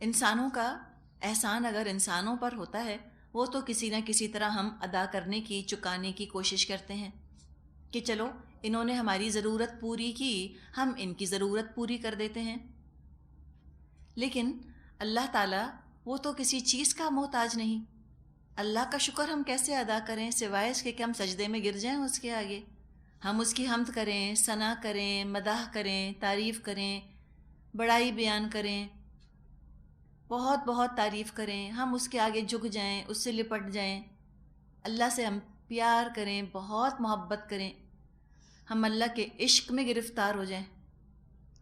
انسانوں کا احسان اگر انسانوں پر ہوتا ہے وہ تو کسی نہ کسی طرح ہم ادا کرنے کی، چکانے کی کوشش کرتے ہیں کہ چلو انہوں نے ہماری ضرورت پوری کی، ہم ان کی ضرورت پوری کر دیتے ہیں۔ لیکن اللہ تعالیٰ وہ تو کسی چیز کا محتاج نہیں۔ اللہ کا شکر ہم کیسے ادا کریں سوائے اس کے کہ ہم سجدے میں گر جائیں اس کے آگے، ہم اس کی حمد کریں، ثنا کریں، مدح کریں، تعریف کریں، بڑائی بیان کریں، بہت بہت تعریف کریں، ہم اس کے آگے جھک جائیں، اس سے لپٹ جائیں، اللہ سے ہم پیار کریں، بہت محبت کریں، ہم اللہ کے عشق میں گرفتار ہو جائیں۔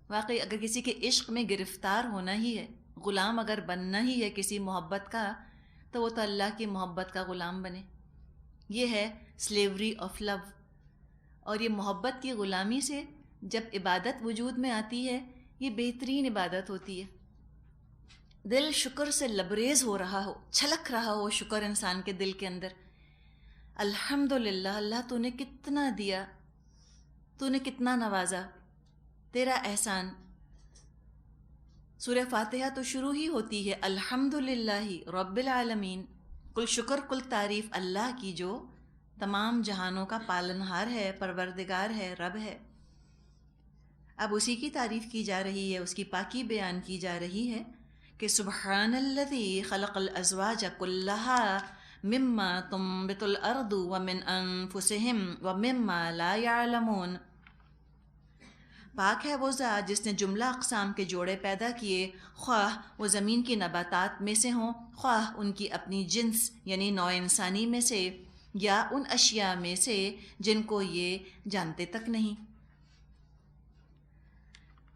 واقعی اگر کسی کے عشق میں گرفتار ہونا ہی ہے، غلام اگر بننا ہی ہے کسی محبت کا، تو وہ تو اللہ کی محبت کا غلام بنے۔ یہ ہے سلیوری آف لو۔ اور یہ محبت کی غلامی سے جب عبادت وجود میں آتی ہے، یہ بہترین عبادت ہوتی ہے۔ دل شکر سے لبریز ہو رہا ہو، چھلک رہا ہو شکر انسان کے دل کے اندر، الحمدللہ اللہ تو نے کتنا دیا، تو نے کتنا نوازا، تیرا احسان۔ سورہ فاتحہ تو شروع ہی ہوتی ہے الحمدللہ رب العالمین، کل شکر کل تعریف اللہ کی جو تمام جہانوں کا پالنہار ہے، پروردگار ہے، رب ہے۔ اب اسی کی تعریف کی جا رہی ہے، اس کی پاکی بیان کی جا رہی ہے کہ سبحان الذی خلق الازواج کلھا مما تنبت الارض ومن انفسہم ومما لا یعلمون۔ پاک ہے وہ ذات جس نے جملہ اقسام کے جوڑے پیدا کیے، خواہ وہ زمین کی نباتات میں سے ہوں، خواہ ان کی اپنی جنس یعنی نوع انسانی میں سے، یا ان اشیاء میں سے جن کو یہ جانتے تک نہیں۔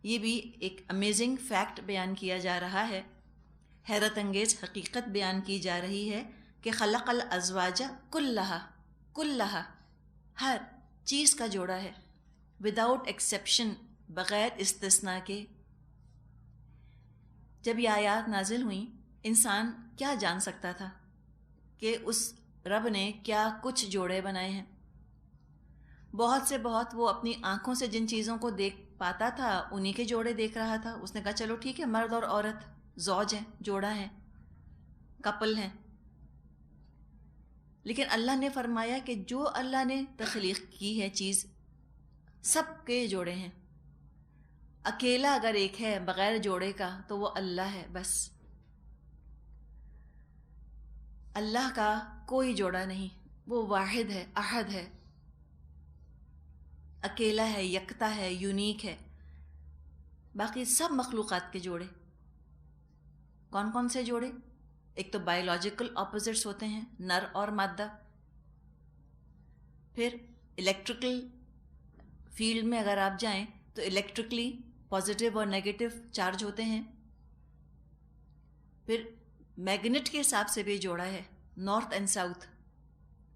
یہ بھی ایک امیزنگ فیکٹ بیان کیا جا رہا ہے، حیرت انگیز حقیقت بیان کی جا رہی ہے کہ خلق الازواج کلھا، کلھا ہر چیز کا جوڑا ہے، وداؤٹ ایکسیپشن، بغیر استثناء کے۔ جب یہ آیات نازل ہوئیں، انسان کیا جان سکتا تھا کہ اس رب نے کیا کچھ جوڑے بنائے ہیں۔ بہت سے بہت وہ اپنی آنکھوں سے جن چیزوں کو دیکھ پاتا تھا انہی کے جوڑے دیکھ رہا تھا۔ اس نے کہا چلو ٹھیک ہے، مرد اور عورت زوج ہیں، جوڑا ہے، کپل ہیں۔ لیکن اللہ نے فرمایا کہ جو اللہ نے تخلیق کی ہے چیز، سب کے جوڑے ہیں۔ اکیلا اگر ایک ہے بغیر جوڑے کا تو وہ اللہ ہے بس۔ اللہ کا کوئی جوڑا نہیں، وہ واحد ہے، احد ہے، اکیلا ہے، یکتا ہے، یونیک ہے۔ باقی سب مخلوقات کے جوڑے، کون کون سے جوڑے؟ ایک تو بائیولوجیکل اپوزٹس ہوتے ہیں، نر اور مادہ۔ پھر الیکٹریکل فیلڈ میں اگر آپ جائیں تو الیکٹرکلی پازیٹیو اور نیگیٹو چارج ہوتے ہیں۔ پھر میگنیٹ کے حساب سے بھی جوڑا ہے، north and south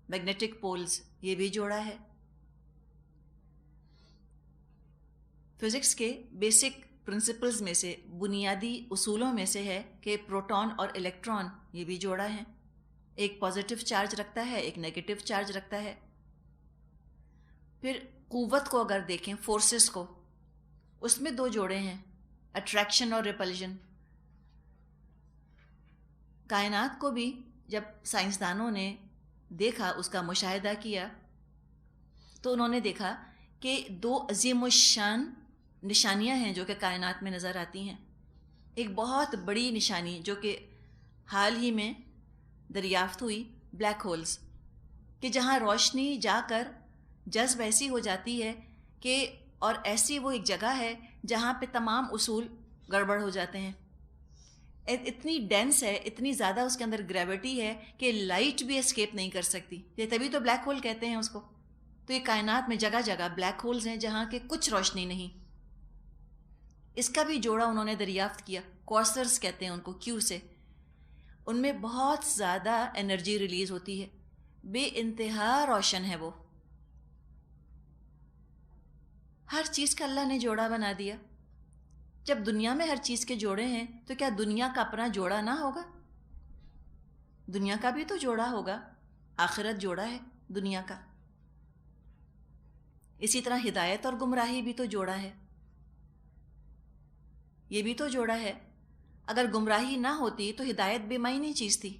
magnetic poles, یہ بھی جوڑا ہے۔ فزکس کے بیسک پرنسپلز میں سے، بنیادی اصولوں میں سے ہے کہ پروٹون اور الیکٹران یہ بھی جوڑا ہے، ایک پازیٹیو چارج رکھتا ہے، ایک نیگیٹو چارج رکھتا ہے۔ پھر قوت کو اگر دیکھیں، فورسز کو، اس میں دو جوڑے ہیں، اٹریکشن اور ریپلژن۔ کائنات کو بھی جب سائنسدانوں نے دیکھا، اس کا مشاہدہ کیا، تو انہوں نے دیکھا کہ دو عظیم الشان نشانیاں ہیں جو کہ کائنات میں نظر آتی ہیں۔ ایک بہت بڑی نشانی جو کہ حال ہی میں دریافت ہوئی، بلیک ہولز، کہ جہاں روشنی جا کر جذب ایسی ہو جاتی ہے کہ، اور ایسی وہ ایک جگہ ہے جہاں پہ تمام اصول گڑبڑ ہو جاتے ہیں۔ اتنی ڈینس ہے، اتنی زیادہ اس کے اندر گریوٹی ہے کہ لائٹ بھی اسکیپ نہیں کر سکتی، یہ تبھی تو بلیک ہول کہتے ہیں اس کو۔ تو یہ کائنات میں جگہ جگہ بلیک ہولز ہیں جہاں کہ کچھ روشنی نہیں۔ اس کا بھی جوڑا انہوں نے دریافت کیا، کوارسرز کہتے ہیں ان کو، کیو سے۔ ان میں بہت زیادہ انرجی ریلیز ہوتی ہے، بے انتہا روشن ہے وہ۔ ہر چیز کا اللہ نے جوڑا بنا دیا۔ جب دنیا میں ہر چیز کے جوڑے ہیں تو کیا دنیا کا اپنا جوڑا نہ ہوگا؟ دنیا کا بھی تو جوڑا ہوگا، آخرت جوڑا ہے دنیا کا۔ اسی طرح ہدایت اور گمراہی بھی تو جوڑا ہے، یہ بھی تو جوڑا ہے۔ اگر گمراہی نہ ہوتی تو ہدایت بے معنی چیز تھی،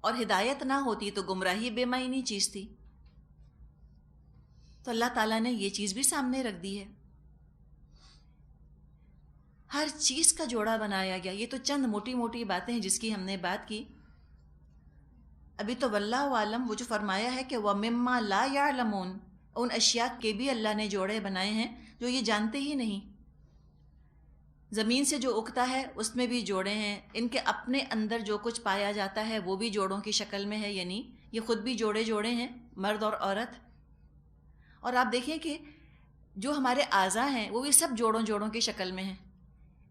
اور ہدایت نہ ہوتی تو گمراہی بے معنی چیز تھی۔ تو اللہ تعالیٰ نے یہ چیز بھی سامنے رکھ دی ہے، ہر چیز کا جوڑا بنایا گیا۔ یہ تو چند موٹی موٹی باتیں ہیں جس کی ہم نے بات کی۔ ابھی تو واللہ عالم وہ جو فرمایا ہے کہ وَمِمَّا لَا يَعْلَمُونَ، ان اشیاء کے بھی اللہ نے جوڑے بنائے ہیں جو یہ جانتے ہی نہیں۔ زمین سے جو اگتا ہے اس میں بھی جوڑے ہیں، ان کے اپنے اندر جو کچھ پایا جاتا ہے وہ بھی جوڑوں کی شکل میں ہے، یعنی یہ خود بھی جوڑے جوڑے ہیں، مرد اور عورت۔ اور آپ دیکھیں کہ جو ہمارے اعضاء ہیں وہ بھی سب جوڑوں جوڑوں کی شکل میں ہیں۔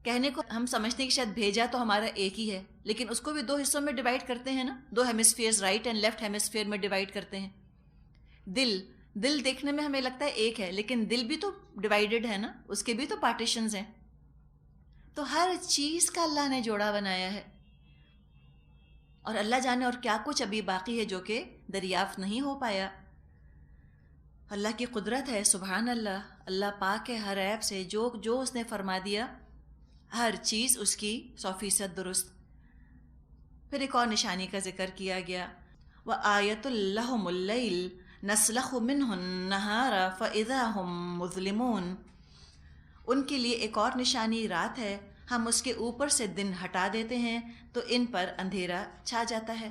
کہنے کو ہم سمجھتے ہیں کہ شاید بھیجا تو ہمارا ایک ہی ہے، لیکن اس کو بھی دو حصوں میں ڈیوائڈ کرتے ہیں نا، دو ہیمسفیئرز، رائٹ اینڈ لیفٹ ہیمسفیئر میں ڈیوائڈ کرتے ہیں۔ دل دیکھنے میں ہمیں لگتا ہے ایک ہے، لیکن دل بھی تو ڈیوائیڈڈ ہے نا، اس کے بھی تو پارٹیشنز ہیں۔ تو ہر چیز کا اللہ نے جوڑا بنایا ہے، اور اللہ جانے اور کیا کچھ ابھی باقی ہے جو کہ دریافت نہیں ہو پایا۔ اللہ کی قدرت ہے، سبحان اللہ، اللہ پاک ہے ہر عیب سے۔ جو اس نے فرما دیا ہر چیز اس کی 100% درست۔ پھر ایک اور نشانی کا ذکر کیا گیا، وَآیَةٌ لَهُمُ اللَّيْلُ نَسْلَخُ مِنْهُ النَّهَارَ فَإِذَا هُمْ مُظْلِمُونَ۔ ان کے لیے ایک اور نشانی رات ہے، ہم اس کے اوپر سے دن ہٹا دیتے ہیں تو ان پر اندھیرا چھا جاتا ہے۔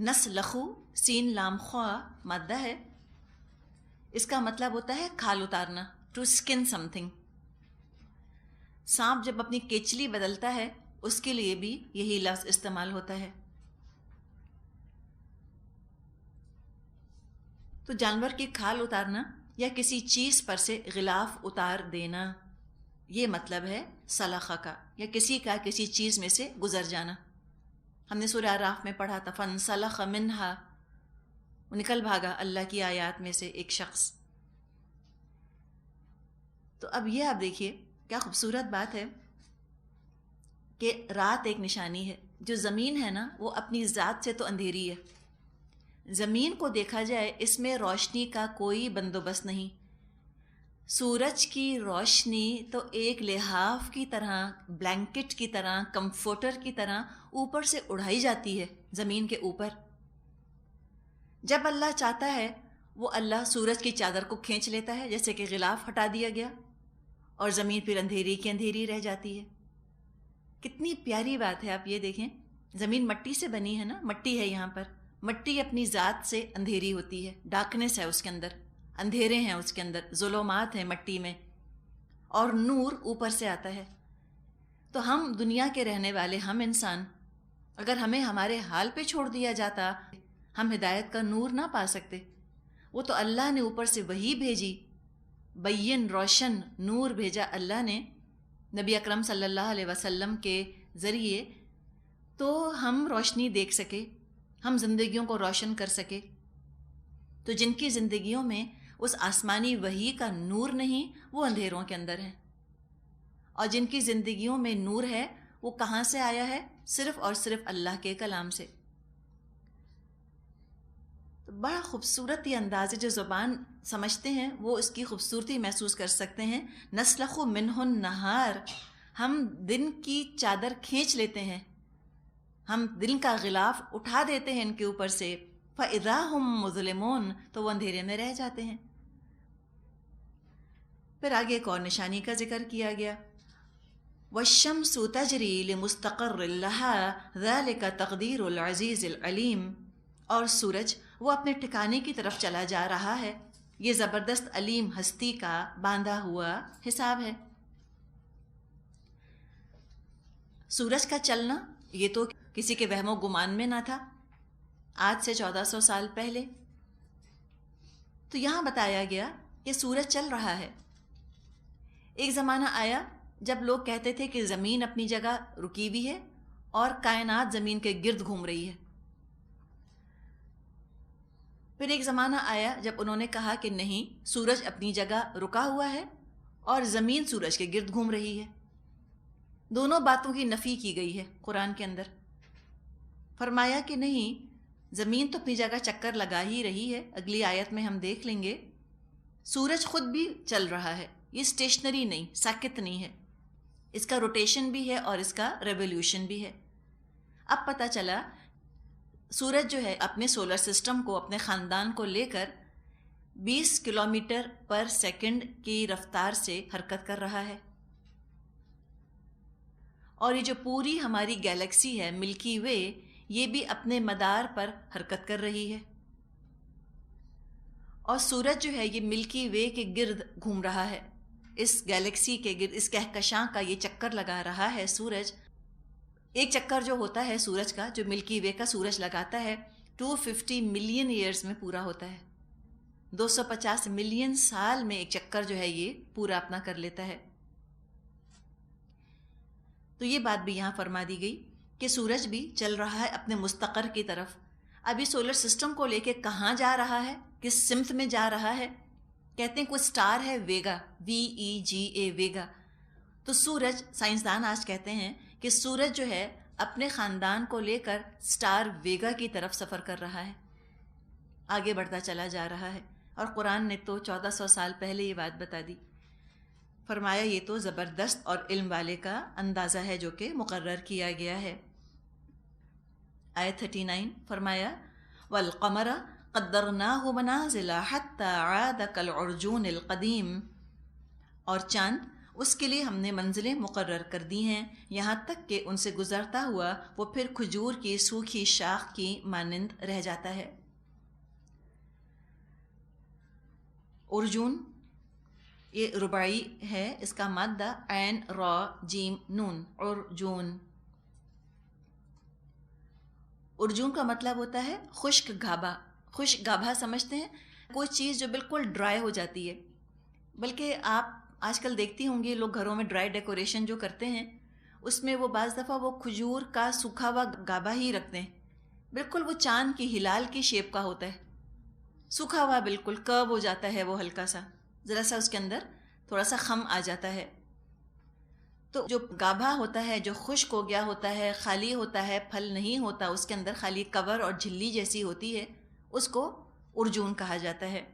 نسلخو سین لام خوا مادہ ہے، اس کا مطلب ہوتا ہے کھال اتارنا، ٹو اسکن سم تھنگ۔ سانپ جب اپنی کیچلی بدلتا ہے اس کے لیے بھی یہی لفظ استعمال ہوتا ہے۔ تو جانور کی کھال اتارنا یا کسی چیز پر سے غلاف اتار دینا، یہ مطلب ہے سلخہ کا، یا کسی کا کسی چیز میں سے گزر جانا۔ ہم نے سورہ اعراف میں پڑھا تھا فَانْسَلَخَ مِنْهَا، وہ نکل بھاگا اللہ کی آیات میں سے ایک شخص۔ تو اب یہ آپ دیکھیے کیا خوبصورت بات ہے کہ رات ایک نشانی ہے۔ جو زمین ہے نا وہ اپنی ذات سے تو اندھیری ہے، زمین کو دیکھا جائے اس میں روشنی کا کوئی بندوبست نہیں۔ سورج کی روشنی تو ایک لحاف کی طرح، بلینکٹ کی طرح، کمفرٹر کی طرح اوپر سے اڑائی جاتی ہے زمین کے اوپر۔ جب اللہ چاہتا ہے وہ اللہ سورج کی چادر کو کھینچ لیتا ہے، جیسے کہ غلاف ہٹا دیا گیا، اور زمین پھر اندھیری کی اندھیری رہ جاتی ہے۔ کتنی پیاری بات ہے، آپ یہ دیکھیں، زمین مٹی سے بنی ہے نا، مٹی ہے یہاں پر، مٹی اپنی ذات سے اندھیری ہوتی ہے، ڈارکنیس ہے اس کے اندر، اندھیرے ہیں اس کے اندر، ظلمات ہیں مٹی میں، اور نور اوپر سے آتا ہے۔ تو ہم دنیا کے رہنے والے، ہم انسان، اگر ہمیں ہمارے حال پہ چھوڑ دیا جاتا، ہم ہدایت کا نور نہ پا سکتے۔ وہ تو اللہ نے اوپر سے وحی بھیجی، بین روشن نور بھیجا اللہ نے نبی اکرم صلی اللہ علیہ وسلم کے ذریعے، تو ہم روشنی دیکھ سکے، ہم زندگیوں کو روشن کر سکے۔ تو جن کی زندگیوں میں اس آسمانی وحی کا نور نہیں، وہ اندھیروں کے اندر ہیں، اور جن کی زندگیوں میں نور ہے وہ کہاں سے آیا ہے؟ صرف اور صرف اللہ کے کلام سے۔ تو بڑا خوبصورت یہ انداز ہے، جو زبان سمجھتے ہیں وہ اس کی خوبصورتی محسوس کر سکتے ہیں۔ نسلخ منہ النہار، ہم دن کی چادر کھینچ لیتے ہیں، ہم دن کا غلاف اٹھا دیتے ہیں ان کے اوپر سے، فَإِذَا هُمْ مُظْلِمُونَ، تو وہ اندھیرے میں رہ جاتے ہیں۔ پھر آگے ایک اور نشانی کا ذکر کیا گیا، وَالشَّمْسُ تَجْرِي لِمُسْتَقَرٍّ لَهَا ذَلِكَ تَقْدِيرُ الْعَزِيزِ الْعَلِيمِ، اور سورج وہ اپنے ٹھکانے کی طرف چلا جا رہا ہے، یہ زبردست علیم ہستی کا باندھا ہوا حساب ہے۔ سورج کا چلنا یہ تو کسی کے وہم و گمان میں نہ تھا، آج سے 1400 سال پہلے۔ تو یہاں بتایا گیا کہ سورج چل رہا ہے۔ ایک زمانہ آیا جب لوگ کہتے تھے کہ زمین اپنی جگہ رکی ہوئی ہے اور کائنات زمین کے گرد گھوم رہی ہے۔ پھر ایک زمانہ آیا جب انہوں نے کہا کہ نہیں، سورج اپنی جگہ رکا ہوا ہے اور زمین سورج کے گرد گھوم رہی ہے۔ دونوں باتوں کی نفی کی گئی ہے قرآن کے اندر۔ فرمایا کہ نہیں، زمین تو اپنی جگہ چکر لگا ہی رہی ہے، اگلی آیت میں ہم دیکھ لیں گے، سورج خود بھی چل رہا ہے، یہ اسٹیشنری نہیں، ساکت نہیں ہے، اس کا روٹیشن بھی ہے اور اس کا ریولیوشن بھی ہے۔ اب پتہ چلا سورج جو ہے اپنے سولر سسٹم کو، اپنے خاندان کو لے کر 20 کلومیٹر پر سیکنڈ کی رفتار سے حرکت کر رہا ہے، اور یہ جو پوری ہماری گیلیکسی ہے ملکی وے، یہ بھی اپنے مدار پر حرکت کر رہی ہے، اور سورج جو ہے یہ ملکی وے کے گرد گھوم رہا ہے، اس گیلیکسی کے گرد، اس کہکشاں کا یہ چکر لگا رہا ہے سورج۔ ایک چکر جو ہوتا ہے سورج کا، جو ملکی وے کا سورج لگاتا ہے، 250 ملین ایئرز میں پورا ہوتا ہے، 250 ملین سال میں ایک چکر جو ہے یہ پورا اپنا کر لیتا ہے۔ تو یہ بات بھی یہاں فرما دی گئی کہ سورج بھی چل رہا ہے اپنے مستقر کی طرف۔ ابھی سولر سسٹم کو لے کے کہاں جا رہا ہے، کس سمت میں جا رہا ہے؟ کہتے ہیں کوئی سٹار ہے ویگا، VEGA، ویگا۔ تو سورج، سائنسدان آج کہتے ہیں کہ سورج جو ہے اپنے خاندان کو لے کر سٹار ویگا کی طرف سفر کر رہا ہے، آگے بڑھتا چلا جا رہا ہے، اور قرآن نے تو 1400 سال پہلے یہ بات بتا دی۔ فرمایا یہ تو زبردست اور علم والے کا اندازہ ہے جو کہ مقرر کیا گیا ہے۔ آیت 39 فرمایا والقمر قدرناہ منازل حتی عاد کالعرجون القدیم، اور چاند اس کے لیے ہم نے منزلیں مقرر کر دی ہیں یہاں تک کہ ان سے گزرتا ہوا وہ پھر کھجور کی سوکھی شاخ کی مانند رہ جاتا ہے۔ ارجون یہ رباعی ہے، اس کا مادہ عین را جیم نون، ارجون۔ ارجون کا مطلب ہوتا ہے خشک گابھا۔ خشک گابھا سمجھتے ہیں، کوئی چیز جو بالکل ڈرائی ہو جاتی ہے۔ بلکہ آپ آج کل دیکھتی ہوں گی لوگ گھروں میں ڈرائی ڈیکوریشن جو کرتے ہیں، اس میں وہ بعض دفعہ وہ کھجور کا سوکھا ہوا گابھا ہی رکھتے ہیں، بالکل وہ چاند کی ہلال کی شیپ کا ہوتا ہے، سوکھا ہوا، بالکل کرو ہو جاتا ہے، وہ ہلکا سا، ذرا سا اس کے اندر تھوڑا سا خم آ جاتا ہے۔ تو جو گابھا ہوتا ہے، جو خشک ہو گیا ہوتا ہے، خالی ہوتا ہے، پھل نہیں ہوتا، اس کے اندر خالی کور اور جھلی جیسی ہوتی ہے، اس کو ارجون کہا جاتا ہے۔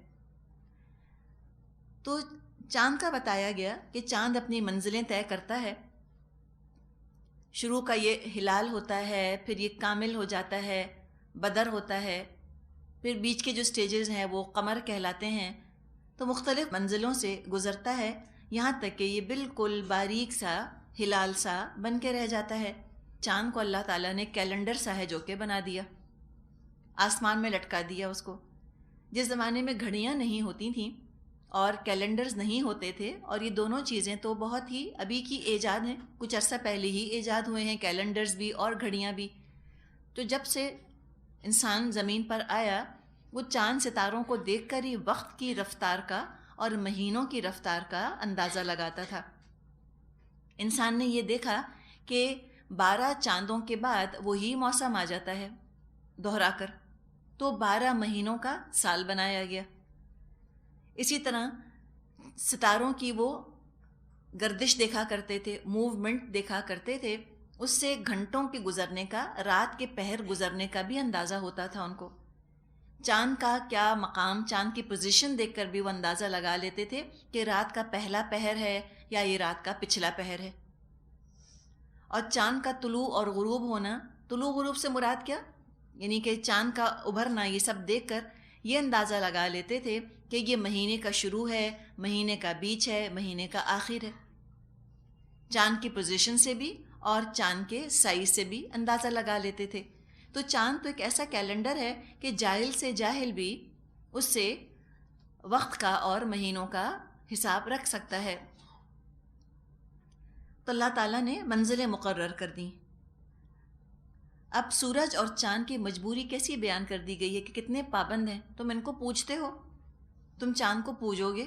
تو چاند کا بتایا گیا کہ چاند اپنی منزلیں طے کرتا ہے، شروع کا یہ ہلال ہوتا ہے، پھر یہ کامل ہو جاتا ہے، بدر ہوتا ہے، پھر بیچ کے جو سٹیجز ہیں وہ قمر کہلاتے ہیں۔ تو مختلف منزلوں سے گزرتا ہے یہاں تک کہ یہ بالکل باریک سا ہلال سا بن کے رہ جاتا ہے۔ چاند کو اللہ تعالیٰ نے کیلنڈر سا ہے جو کہ بنا دیا، آسمان میں لٹکا دیا اس کو۔ جس زمانے میں گھڑیاں نہیں ہوتی تھیں اور کیلنڈرز نہیں ہوتے تھے، اور یہ دونوں چیزیں تو بہت ہی ابھی کی ایجاد ہیں، کچھ عرصہ پہلے ہی ایجاد ہوئے ہیں، کیلنڈرز بھی اور گھڑیاں بھی۔ تو جب سے انسان زمین پر آیا، وہ چاند ستاروں کو دیکھ کر ہی وقت کی رفتار کا اور مہینوں کی رفتار کا اندازہ لگاتا تھا۔ انسان نے یہ دیکھا کہ 12 چاندوں کے بعد وہی موسم آ جاتا ہے دوہرا کر، تو 12 مہینوں کا سال بنایا گیا۔ اسی طرح ستاروں کی وہ گردش دیکھا کرتے تھے، موومنٹ دیکھا کرتے تھے، اس سے گھنٹوں کے گزرنے کا، رات کے پہر گزرنے کا بھی اندازہ ہوتا تھا ان کو۔ چاند کا کیا مقام، چاند کی پوزیشن دیکھ کر بھی وہ اندازہ لگا لیتے تھے کہ رات کا پہلا پہر ہے یا یہ رات کا پچھلا پہر ہے۔ اور چاند کا طلوع اور غروب ہونا، طلوع غروب سے مراد کیا، یعنی کہ چاند کا ابھرنا، یہ سب دیکھ کر یہ اندازہ لگا لیتے تھے کہ یہ مہینے کا شروع ہے، مہینے کا بیچ ہے، مہینے کا آخر ہے۔ چاند کی پوزیشن سے بھی اور چاند کے سائز سے بھی اندازہ لگا لیتے تھے۔ تو چاند تو ایک ایسا کیلنڈر ہے کہ جاہل سے جاہل بھی اس سے وقت کا اور مہینوں کا حساب رکھ سکتا ہے۔ تو اللہ تعالیٰ نے منزلیں مقرر کر دیں۔ اب سورج اور چاند کی مجبوری کیسی بیان کر دی گئی ہے کہ کتنے پابند ہیں۔ تم ان کو پوجتے ہو، تم چاند کو پوجو گے،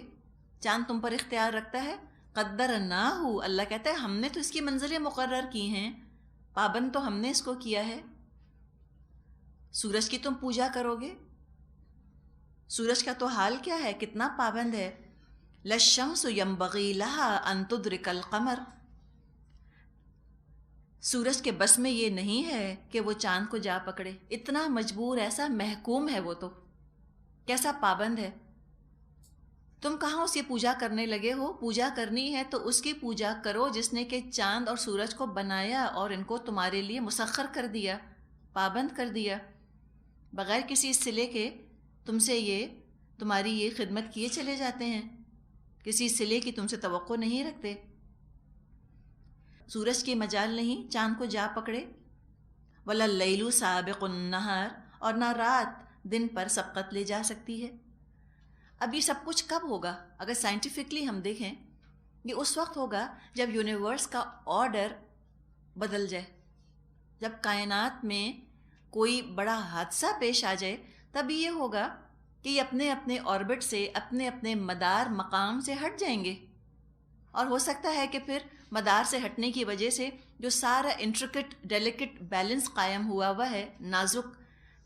چاند تم پر اختیار رکھتا ہے۔ قدرناہ، اللہ کہتا ہے ہم نے تو اس کی منزلیں مقرر کی ہیں، پابند تو ہم نے اس کو کیا ہے۔ سورج کی تم پوجا کرو گے، سورج کا تو حال کیا ہے، کتنا پابند ہے۔ للشمس ينبغي لها ان تدرك القمر، سورج کے بس میں یہ نہیں ہے کہ وہ چاند کو جا پکڑے، اتنا مجبور، ایسا محکوم ہے وہ، تو کیسا پابند ہے۔ تم کہاں اس کی پوجا کرنے لگے ہو؟ پوجا کرنی ہے تو اس کی پوجا کرو جس نے کہ چاند اور سورج کو بنایا اور ان کو تمہارے لیے مسخر کر دیا، پابند کر دیا، بغیر کسی صلے کے تم سے تمہاری یہ خدمت کیے چلے جاتے ہیں، کسی صلے کی تم سے توقع نہیں رکھتے۔ سورج کی مجال نہیں چاند کو جا پکڑے، وَلَا اللَّيْلُ سَابِقُ النَّهَارِ، اور نہ رات دن پر سبقت لے جا سکتی ہے۔ اب یہ سب کچھ کب ہوگا؟ اگر سائنٹیفکلی ہم دیکھیں، یہ اس وقت ہوگا جب یونیورس کا آرڈر بدل جائے، جب کائنات میں کوئی بڑا حادثہ پیش آ جائے، تب یہ ہوگا کہ یہ اپنے اپنے آربٹ سے، اپنے اپنے مدار مقام سے ہٹ جائیں گے، اور ہو سکتا ہے کہ پھر مدار سے ہٹنے کی وجہ سے جو سارا انٹرکٹ ڈیلیکٹ بیلنس قائم ہوا ہے، نازک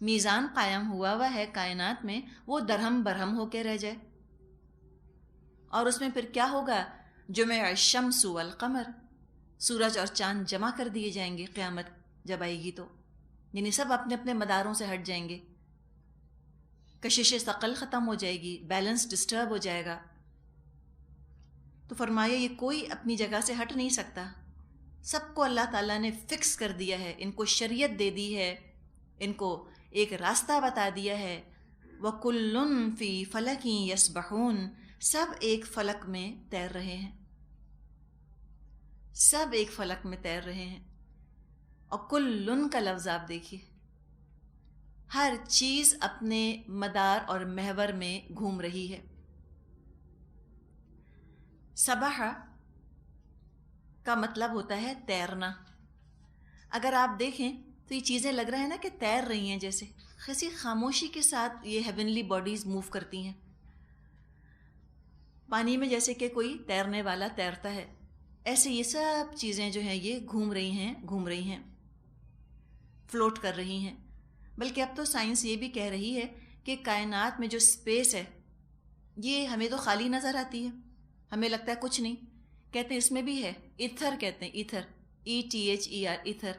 میزان قائم ہوا ہے کائنات میں، وہ درہم برہم ہو کے رہ جائے۔ اور اس میں پھر کیا ہوگا؟ جمع الشمس والقمر، سورج اور چاند جمع کر دیے جائیں گے قیامت جب آئے گی تو، یعنی سب اپنے اپنے مداروں سے ہٹ جائیں گے، کشش ثقل ختم ہو جائے گی، بیلنس ڈسٹرب ہو جائے گا۔ تو فرمایا یہ کوئی اپنی جگہ سے ہٹ نہیں سکتا، سب کو اللہ تعالیٰ نے فکس کر دیا ہے، ان کو شریعت دے دی ہے، ان کو ایک راستہ بتا دیا ہے۔ وَكُلٌّ فِي فَلَكٍ يَسْبَحُونَ، سب ایک فلک میں تیر رہے ہیں، سب ایک فلک میں تیر رہے ہیں۔ اور کلن کا لفظ آپ دیکھیے، ہر چیز اپنے مدار اور محور میں گھوم رہی ہے۔ سبح کا مطلب ہوتا ہے تیرنا۔ اگر آپ دیکھیں تو یہ چیزیں لگ رہا ہے نا کہ تیر رہی ہیں، جیسے خاصی خاموشی کے ساتھ یہ ہیونلی باڈیز موو کرتی ہیں پانی میں، جیسے کہ کوئی تیرنے والا تیرتا ہے، ایسے یہ سب چیزیں جو ہیں یہ گھوم رہی ہیں، فلوٹ کر رہی ہیں۔ بلکہ اب تو سائنس یہ بھی کہہ رہی ہے کہ کائنات میں جو اسپیس ہے یہ ہمیں تو خالی نظر آتی ہے، ہمیں لگتا ہے کچھ نہیں، کہتے ہیں اس میں بھی ہے، ایتھر کہتے ہیں، ایتھر، ETHER، ایتھر،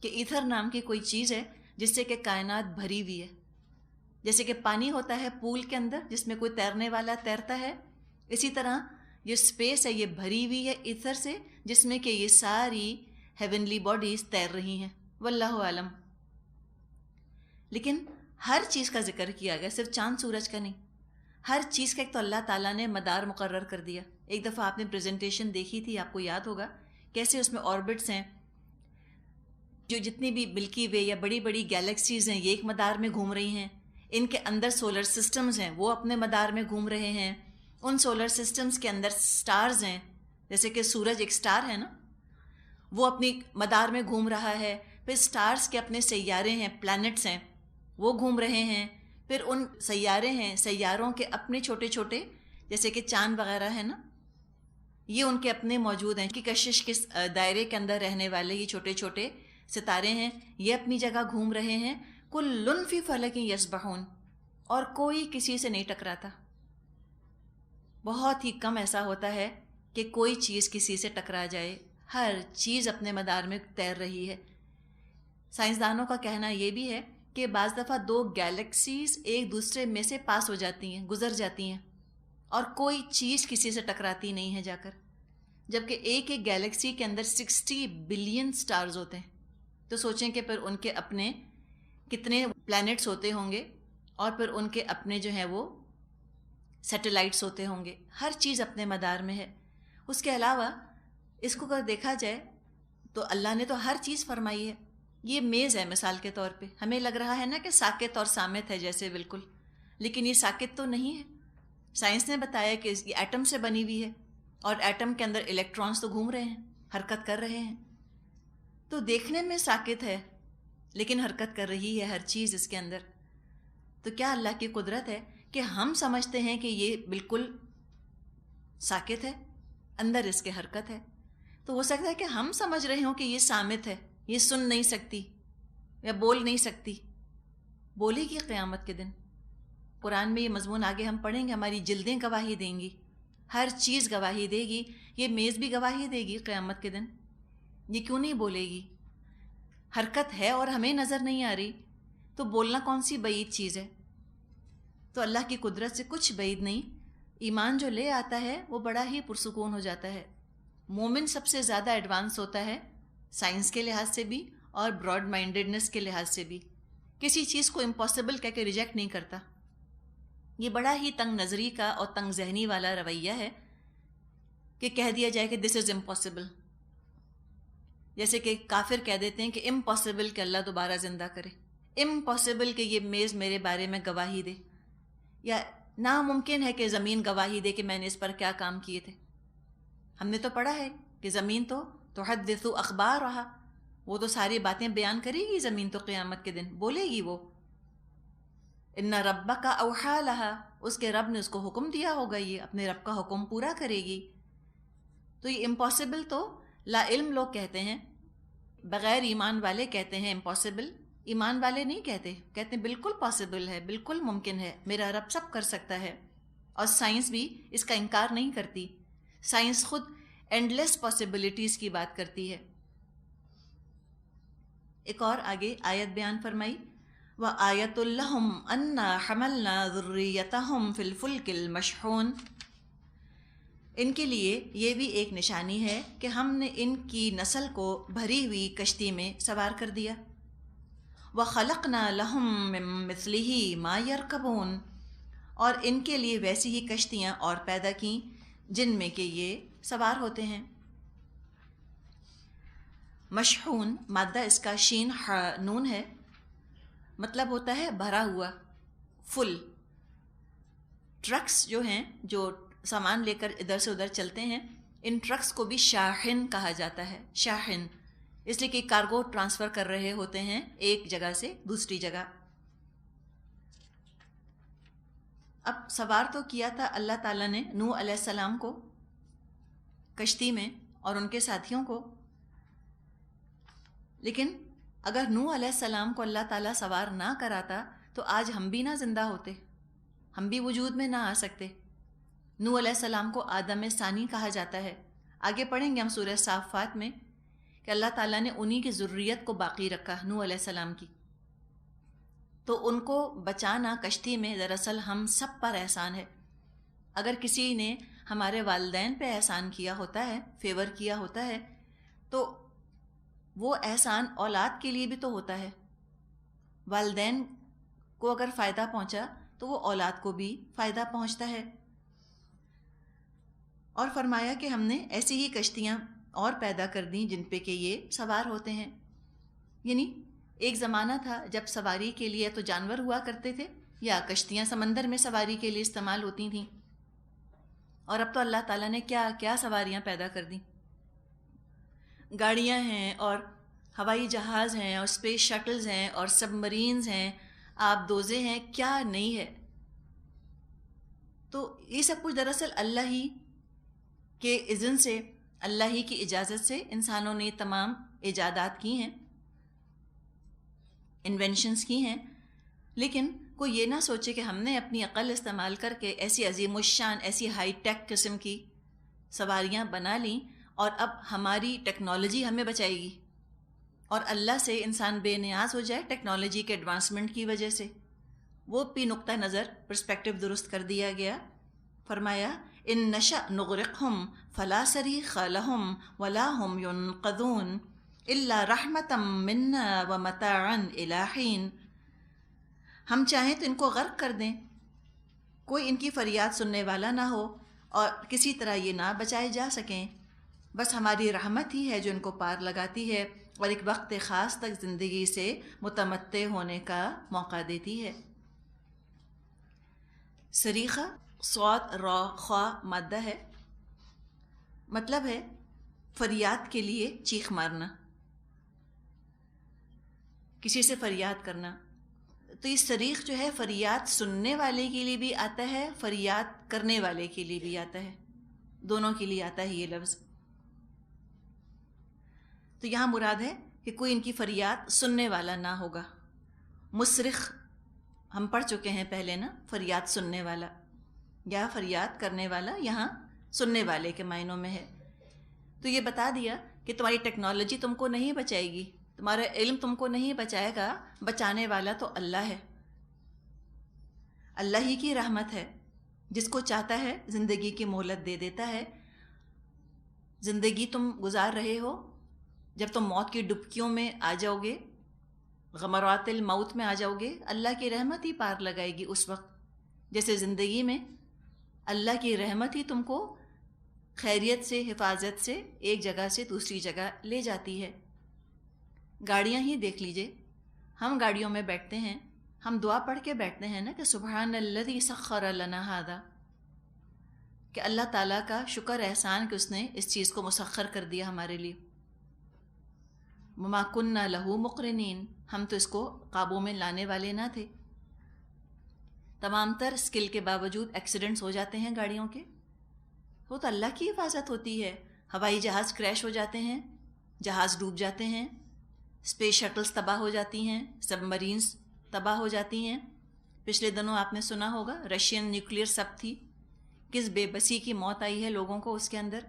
کہ ایتھر نام کی کوئی چیز ہے جس سے کہ کائنات بھری ہوئی ہے۔ جیسے کہ پانی ہوتا ہے پول کے اندر جس میں کوئی تیرنے والا تیرتا ہے، اسی طرح یہ اسپیس ہے، یہ بھری ہوئی ہے ایتھر سے، جس میں کہ یہ ساری ہیونلی باڈیز تیر رہی ہیں۔ واللہ عالم۔ لیکن ہر چیز کا ذکر کیا گیا، صرف چاند سورج کا نہیں، ہر چیز کا ایک تو اللہ تعالیٰ نے مدار مقرر کر دیا۔ ایک دفعہ آپ نے پریزنٹیشن دیکھی تھی، آپ کو یاد ہوگا، کیسے اس میں آربٹس ہیں، جو جتنی بھی ملکی وے یا بڑی بڑی گیلیکسیز ہیں یہ ایک مدار میں گھوم رہی ہیں، ان کے اندر سولر سسٹمز ہیں وہ اپنے مدار میں گھوم رہے ہیں، ان سولر سسٹمز کے اندر سٹارز ہیں، جیسے کہ سورج ایک سٹار ہے نا، وہ اپنی مدار میں گھوم رہا ہے، پھر سٹارز کے اپنے سیارے ہیں، پلانٹس ہیں، وہ گھوم رہے ہیں، پھر ان سیارے ہیں، سیاروں کے اپنے چھوٹے چھوٹے جیسے کہ چاند وغیرہ ہے نا، یہ ان کے اپنے موجود ہیں کہ کشش کے دائرے کے اندر رہنے والے یہ چھوٹے چھوٹے ستارے ہیں، یہ اپنی جگہ گھوم رہے ہیں۔ کلٌ فی فلک یسبحون، اور کوئی کسی سے نہیں ٹکراتا۔ بہت ہی کم ایسا ہوتا ہے کہ کوئی چیز کسی سے ٹکرا جائے، ہر چیز اپنے مدار میں تیر رہی ہے۔ سائنسدانوں کا کہنا یہ بھی ہے کہ بعض دفعہ دو گیلیکسیز ایک دوسرے میں سے پاس ہو جاتی ہیں، گزر جاتی ہیں، اور کوئی چیز کسی سے ٹکراتی نہیں ہے جا کر، جبکہ ایک ایک گیلیکسی کے اندر 60 بلین سٹارز ہوتے ہیں۔ تو سوچیں کہ پھر ان کے اپنے کتنے پلانٹس ہوتے ہوں گے، اور پھر ان کے اپنے جو ہیں وہ سیٹلائٹس ہوتے ہوں گے، ہر چیز اپنے مدار میں ہے۔ اس کے علاوہ اس کو اگر دیکھا جائے تو اللہ نے تو ہر چیز فرمائی ہے۔ یہ میز ہے مثال کے طور پہ، ہمیں لگ رہا ہے نا کہ ساکت اور سامت ہے جیسے، بالکل، لیکن یہ ساکت تو نہیں ہے۔ سائنس نے بتایا کہ یہ ایٹم سے بنی ہوئی ہے، اور ایٹم کے اندر الیکٹرانز تو گھوم رہے ہیں، حرکت کر رہے ہیں، تو دیکھنے میں ساکت ہے لیکن حرکت کر رہی ہے ہر چیز اس کے اندر۔ تو کیا اللہ کی قدرت ہے کہ ہم سمجھتے ہیں کہ یہ بالکل ساکت ہے، اندر اس کے حرکت ہے، تو ہو سکتا ہے کہ ہم سمجھ رہے ہوں کہ یہ صامت ہے، یہ سن نہیں سکتی یا بول نہیں سکتی، بولے گی قیامت کے دن۔ قرآن میں یہ مضمون آگے ہم پڑھیں گے، ہماری جلدیں گواہی دیں گی، ہر چیز گواہی دے گی، یہ میز بھی گواہی دے گی قیامت کے دن۔ یہ کیوں نہیں بولے گی؟ حرکت ہے اور ہمیں نظر نہیں آ رہی، تو بولنا کون سی بعید چیز ہے؟ تو اللہ کی قدرت سے کچھ بعید نہیں، ایمان جو لے آتا ہے وہ بڑا ہی پرسکون ہو جاتا ہے. مومن سب سے زیادہ ایڈوانس ہوتا ہے سائنس کے لحاظ سے بھی اور براڈ مائنڈڈنس کے لحاظ سے بھی. کسی چیز کو امپاسبل کہہ کے ریجیکٹ نہیں کرتا. یہ بڑا ہی تنگ نظری کا اور تنگ ذہنی والا رویہ ہے کہ کہہ دیا جائے کہ دس از امپاسبل. جیسے کہ کافر کہہ دیتے ہیں کہ امپاسبل کہ اللہ دوبارہ زندہ کرے، امپاسبل کہ یہ میز میرے بارے میں گواہی دے، یا ناممکن ہے کہ زمین گواہی دے کہ میں نے اس پر کیا کام کیے تھے. ہم نے تو پڑھا ہے کہ زمین تو تحدث اخبار رہا، وہ تو ساری باتیں بیان کرے گی. زمین تو قیامت کے دن بولے گی وہ ان ربک اوحی لہا، اس کے رب نے اس کو حکم دیا ہوگا، یہ اپنے رب کا حکم پورا کرے گی. تو یہ امپاسبل تو لا علم لوگ کہتے ہیں، بغیر ایمان والے کہتے ہیں امپاسبل. ایمان والے نہیں کہتے، کہتے ہیں بالکل پاسبل ہے، بالکل ممکن ہے، میرا رب سب کر سکتا ہے. اور سائنس بھی اس کا انکار نہیں کرتی. سائنس خود اینڈلیس پاسبلٹیز کی بات کرتی ہے. ایک اور آگے آیت بیان فرمائی، وَآیَةٌ لَهُمْ أَنَّا حَمَلْنَا ذُرِّيَّتَهُمْ فِي الْفُلْكِ الْمَشْحُونِ. ان کے لیے یہ بھی ایک نشانی ہے کہ ہم نے ان کی نسل کو بھری ہوئی کشتی میں سوار کر دیا. وَخَلَقْنَا لَهُم مِّن مِّثْلِهِ مَا يَرْكَبُونَ، اور ان کے لیے ویسی ہی کشتیاں اور پیدا کیں جن میں کہ یہ سوار ہوتے ہیں. مشحون مادہ اس کا شین نون ہے، مطلب ہوتا ہے بھرا ہوا، فل. ٹرکس جو ہیں جو سامان لے کر ادھر سے ادھر چلتے ہیں، ان ٹرکس کو بھی شاحن کہا جاتا ہے. شاحن اس لیے کہ کارگو ٹرانسفر کر رہے ہوتے ہیں ایک جگہ سے دوسری جگہ. اب سوار تو کیا تھا اللہ تعالیٰ نے نوح علیہ السلام کو کشتی میں اور ان کے ساتھیوں کو، لیکن اگر نوح علیہ السلام کو اللہ تعالیٰ سوار نہ کراتا تو آج ہم بھی نہ زندہ ہوتے، ہم بھی وجود میں نہ آ سکتے. نوح علیہ السلام کو آدم ثانی کہا جاتا ہے. آگے پڑھیں گے ہم سورہ صافات میں کہ اللہ تعالیٰ نے انہی کی ذریت کو باقی رکھا، نوح علیہ السلام کی. تو ان کو بچانا کشتی میں دراصل ہم سب پر احسان ہے. اگر کسی نے ہمارے والدین پہ احسان کیا ہوتا ہے، فیور کیا ہوتا ہے، تو وہ احسان اولاد کے لیے بھی تو ہوتا ہے. والدین کو اگر فائدہ پہنچا تو وہ اولاد کو بھی فائدہ پہنچتا ہے. اور فرمایا کہ ہم نے ایسی ہی کشتیاں اور پیدا کر دیں جن پہ کہ یہ سوار ہوتے ہیں. یعنی ایک زمانہ تھا جب سواری کے لیے تو جانور ہوا کرتے تھے یا کشتیاں سمندر میں سواری کے لیے استعمال ہوتی تھیں، اور اب تو اللہ تعالیٰ نے کیا کیا سواریاں پیدا کر دیں. گاڑیاں ہیں اور ہوائی جہاز ہیں اور اسپیس شٹلز ہیں اور سب مرینز ہیں، آب دوزے ہیں، کیا نہیں ہے. تو یہ سب کچھ دراصل اللہ ہی کے اذن سے، اللہ ہی کی اجازت سے انسانوں نے تمام ایجادات کی ہیں، انوینشنز کی ہیں. لیکن کوئی یہ نہ سوچے کہ ہم نے اپنی عقل استعمال کر کے ایسی عظیم الشان، ایسی ہائی ٹیک قسم کی سواریاں بنا لیں اور اب ہماری ٹیکنالوجی ہمیں بچائے گی، اور اللہ سے انسان بے نیاز ہو جائے ٹیکنالوجی کے ایڈوانسمنٹ کی وجہ سے. وہ بھی نقطہ نظر پرسپیکٹو درست کر دیا گیا. فرمایا ان نشأ نغرقہم فلا صریخ لہم ولا ہم ینقذون الا رحمتا منا ومتاعا الی حین. ہم چاہیں تو ان کو غرق کر دیں، کوئی ان کی فریاد سننے والا نہ ہو اور کسی طرح یہ نہ بچائے جا سکیں. بس ہماری رحمت ہی ہے جو ان کو پار لگاتی ہے اور ایک وقت خاص تک زندگی سے متمتع ہونے کا موقع دیتی ہے. صریخہ صاد را خا مادہ ہے، مطلب ہے فریاد کے لیے چیخ مارنا، کسی سے فریاد کرنا. تو یہ صریخ جو ہے فریاد سننے والے کے لیے بھی آتا ہے، فریاد کرنے والے کے لیے بھی آتا ہے، دونوں کے لیے آتا ہے یہ لفظ. تو یہاں مراد ہے کہ کوئی ان کی فریاد سننے والا نہ ہوگا. مصرخ ہم پڑھ چکے ہیں پہلے نا، فریاد سننے والا یا فریاد کرنے والا، یہاں سننے والے کے معنوں میں ہے. تو یہ بتا دیا کہ تمہاری ٹیکنالوجی تم کو نہیں بچائے گی، تمہارا علم تم کو نہیں بچائے گا، بچانے والا تو اللہ ہے، اللہ ہی کی رحمت ہے جس کو چاہتا ہے زندگی کی مہلت دے دیتا ہے. زندگی تم گزار رہے ہو، جب تم موت کی ڈبکیوں میں آ جاؤ گے، غمرات الموت میں آ جاؤ گے، اللہ کی رحمت ہی پار لگائے گی اس وقت. جیسے زندگی میں اللہ کی رحمت ہی تم کو خیریت سے، حفاظت سے ایک جگہ سے دوسری جگہ لے جاتی ہے. گاڑیاں ہی دیکھ لیجئے، ہم گاڑیوں میں بیٹھتے ہیں، ہم دعا پڑھ کے بیٹھتے ہیں نا کہ سبحان الذی سخر لنا ھذا، کہ اللہ تعالیٰ کا شکر احسان کہ اس نے اس چیز کو مسخر کر دیا ہمارے لیے. وما کننا لہ مقرنین، ہم تو اس کو قابو میں لانے والے نہ تھے. تمام تر اسکل کے باوجود ایکسیڈنٹس ہو جاتے ہیں گاڑیوں کے، وہ تو اللہ کی حفاظت ہوتی ہے. ہوائی جہاز کریش ہو جاتے ہیں، جہاز ڈوب جاتے ہیں، اسپیس شٹلز تباہ ہو جاتی ہیں، سب مرینز تباہ ہو جاتی ہیں. پچھلے دنوں آپ نے سنا ہوگا رشین نیوکلیئر سب تھی، کس بے بسی کی موت آئی ہے لوگوں کو اس کے اندر.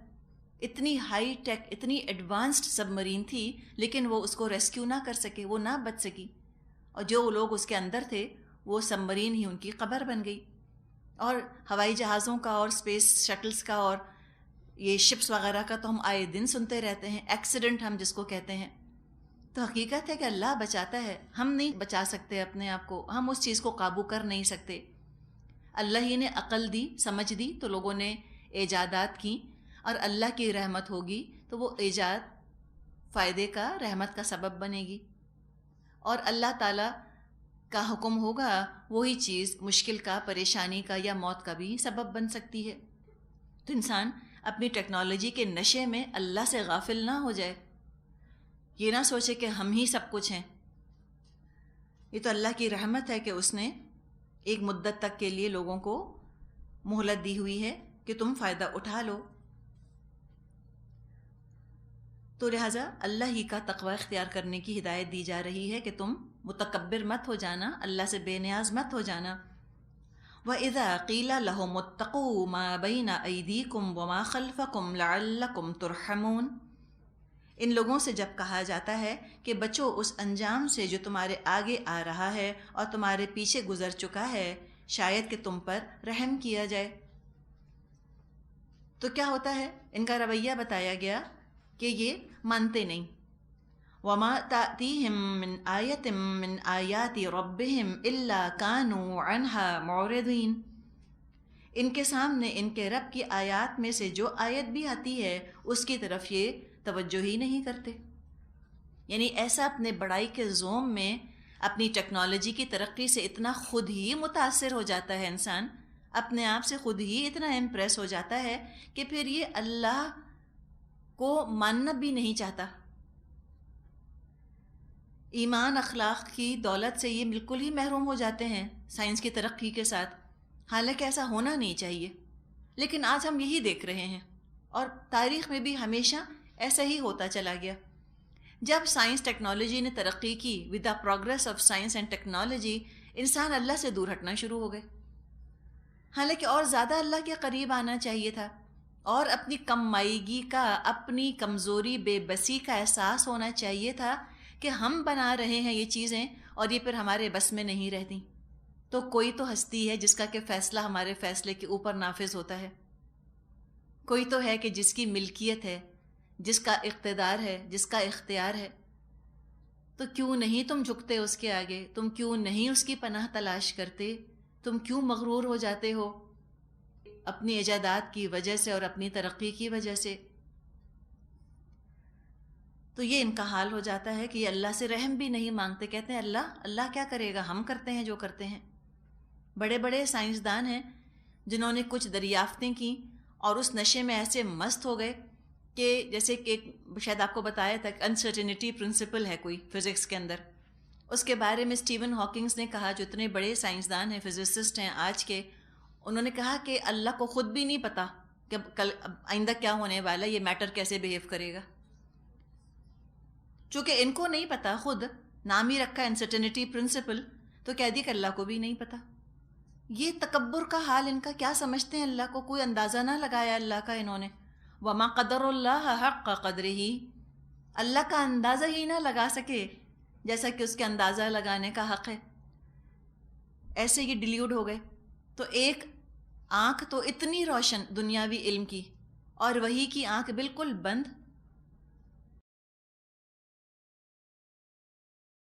اتنی ہائی ٹیک، اتنی ایڈوانسڈ سب مرین تھی، لیکن وہ اس کو ریسکیو نہ کر سکے، وہ نہ بچ سکی، اور جو لوگ اس کے اندر تھے وہ سب مرین ہی ان کی قبر بن گئی. اور ہوائی جہازوں کا اور اسپیس شٹلز کا اور یہ شپس وغیرہ کا تو ہم آئے دن سنتے رہتے ہیں، ایکسیڈنٹ ہم جس کو کہتے ہیں. تو حقیقت ہے کہ اللہ بچاتا ہے، ہم نہیں بچا سکتے اپنے آپ کو، ہم اس چیز کو قابو کر نہیں سکتے. اللہ ہی نے عقل دی، سمجھ دی، تو لوگوں نے ایجادات کی، اور اللہ کی رحمت ہوگی تو وہ ایجاد فائدے کا، رحمت کا سبب بنے گی. اور اللہ تعالیٰ کا حکم ہوگا وہی چیز مشکل کا، پریشانی کا یا موت کا بھی سبب بن سکتی ہے. تو انسان اپنی ٹیکنالوجی کے نشے میں اللہ سے غافل نہ ہو جائے، یہ نہ سوچے کہ ہم ہی سب کچھ ہیں. یہ تو اللہ کی رحمت ہے کہ اس نے ایک مدت تک کے لیے لوگوں کو مہلت دی ہوئی ہے کہ تم فائدہ اٹھا لو. تو لہٰذا اللہ ہی کا تقوی اختیار کرنے کی ہدایت دی جا رہی ہے کہ تم متکبر مت ہو جانا، اللہ سے بے نیاز مت ہو جانا. وَإِذَا قِيلَ لَهُمُ اتَّقُوا مَا بَيْنَ أَيْدِيكُمْ وَمَا خَلْفَكُمْ لَعَلَّكُمْ تُرْحَمُونَ، ان لوگوں سے جب کہا جاتا ہے کہ بچو اس انجام سے جو تمہارے آگے آ رہا ہے اور تمہارے پیچھے گزر چکا ہے، شاید کہ تم پر رحم کیا جائے. تو کیا ہوتا ہے؟ ان کا رویہ بتایا گیا کہ یہ مانتے نہیں. وَمَا تَأْتِيهِم مِّنْ آيَةٍ مِّنْ آيَاتِ رَبِّهِمْ إِلَّا كَانُوا عَنْهَا مُعْرِضِينَ، ان کے سامنے ان کے رب کی آیات میں سے جو آیت بھی آتی ہے اس کی طرف یہ توجہ ہی نہیں کرتے. یعنی ایسا اپنے بڑائی کے زوم میں اپنی ٹیکنالوجی کی ترقی سے اتنا خود ہی متاثر ہو جاتا ہے انسان، اپنے آپ سے خود ہی اتنا امپریس ہو جاتا ہے کہ پھر یہ اللہ کو ماننا بھی نہیں چاہتا. ایمان اخلاق کی دولت سے یہ بالکل ہی محروم ہو جاتے ہیں سائنس کی ترقی کے ساتھ، حالانکہ ایسا ہونا نہیں چاہیے. لیکن آج ہم یہی دیکھ رہے ہیں، اور تاریخ میں بھی ہمیشہ ایسا ہی ہوتا چلا گیا. جب سائنس ٹیکنالوجی نے ترقی کی، with the progress of science and technology, انسان اللہ سے دور ہٹنا شروع ہو گئے. حالانکہ اور زیادہ اللہ کے قریب آنا چاہیے تھا، اور اپنی کم مائیگی کا، اپنی کمزوری، بے بسی کا احساس ہونا چاہیے تھا کہ ہم بنا رہے ہیں یہ چیزیں اور یہ پھر ہمارے بس میں نہیں رہتی. تو کوئی تو ہستی ہے جس کا کہ فیصلہ ہمارے فیصلے کے اوپر نافذ ہوتا ہے. کوئی تو ہے کہ جس کی ملکیت ہے، جس کا اقتدار ہے، جس کا اختیار ہے. تو کیوں نہیں تم جھکتے اس کے آگے؟ تم کیوں نہیں اس کی پناہ تلاش کرتے؟ تم کیوں مغرور ہو جاتے ہو اپنی ایجادات کی وجہ سے اور اپنی ترقی کی وجہ سے؟ تو یہ ان کا حال ہو جاتا ہے کہ یہ اللہ سے رحم بھی نہیں مانگتے. کہتے ہیں اللہ کیا کرے گا، ہم کرتے ہیں جو کرتے ہیں. بڑے بڑے سائنسدان ہیں جنہوں نے کچھ دریافتیں کی اور اس نشے میں ایسے مست ہو گئے کہ جیسے کہ شاید آپ کو بتایا تھا کہ انسرٹینٹی پرنسپل ہے کوئی فزکس کے اندر، اس کے بارے میں اسٹیون ہاکنگز نے کہا، جو اتنے بڑے سائنسدان ہیں، فزسسٹ ہیں آج کے، انہوں نے کہا کہ اللہ کو خود بھی نہیں پتا کہ کل آئندہ کیا ہونے والا، یہ میٹر کیسے بیہیو کرے گا. چونکہ ان کو نہیں پتا، خود نام ہی رکھا انسرٹینٹی پرنسپل، تو کہہ دی کہ اللہ کو بھی نہیں پتا. یہ تکبر کا حال ان کا، کیا سمجھتے ہیں اللہ کو؟ کوئی اندازہ نہ لگایا اللہ کا انہوں نے. وما قدر اللہ حق قدرہ، اللہ کا اندازہ ہی نہ لگا سکے جیسا کہ اس کے اندازہ لگانے کا حق ہے. ایسے یہ ڈیلیوٹ ہو گئے. تو ایک آنکھ تو اتنی روشن دنیاوی علم کی، اور وہی کی آنکھ بالکل بند